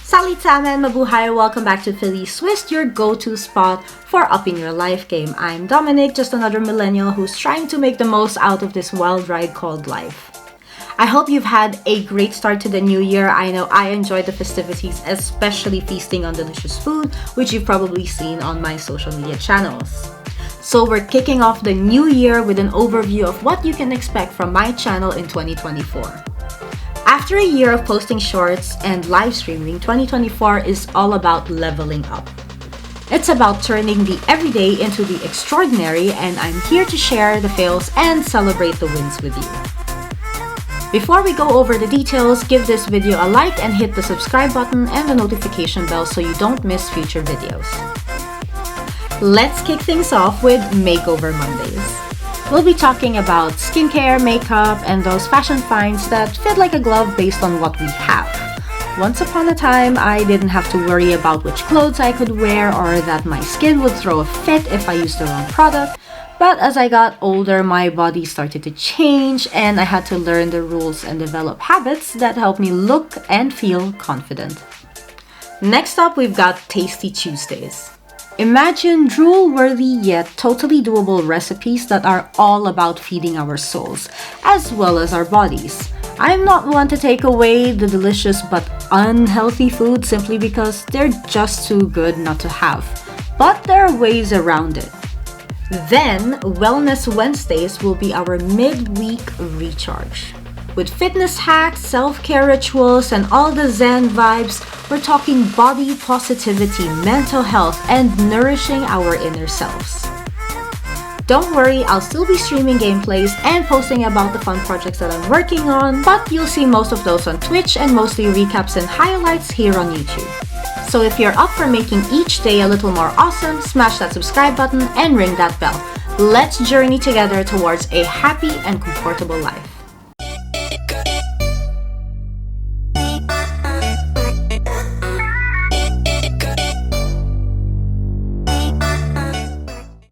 Salit Sama and Mabuhay! Welcome back to FiliSwissed, your go-to spot for upping your life game. I'm Dominic, just another millennial who's trying to make the most out of this wild ride called life. I hope you've had a great start to the new year. I know I enjoyed the festivities, especially feasting on delicious food, which you've probably seen on my social media channels. So we're kicking off the new year with an overview of what you can expect from my channel in 2024. After a year of posting shorts and live streaming, 2024 is all about leveling up. It's about turning the everyday into the extraordinary, and I'm here to share the fails and celebrate the wins with you. Before we go over the details, give this video a like and hit the subscribe button and the notification bell so you don't miss future videos. Let's kick things off with Makeover Mondays. We'll be talking about skincare, makeup, and those fashion finds that fit like a glove based on what we have. Once upon a time, I didn't have to worry about which clothes I could wear or that my skin would throw a fit if I used the wrong product. But as I got older, my body started to change and I had to learn the rules and develop habits that help me look and feel confident. Next up, we've got Tasty Tuesdays. Imagine drool-worthy yet totally doable recipes that are all about feeding our souls, as well as our bodies. I'm not one to take away the delicious but unhealthy food simply because they're just too good not to have. But there are ways around it. Then, Wellness Wednesdays will be our midweek recharge. With fitness hacks, self-care rituals, and all the Zen vibes, we're talking body positivity, mental health, and nourishing our inner selves. Don't worry, I'll still be streaming gameplays and posting about the fun projects that I'm working on, but you'll see most of those on Twitch and mostly recaps and highlights here on YouTube. So if you're up for making each day a little more awesome, smash that subscribe button and ring that bell. Let's journey together towards a happy and comfortable life.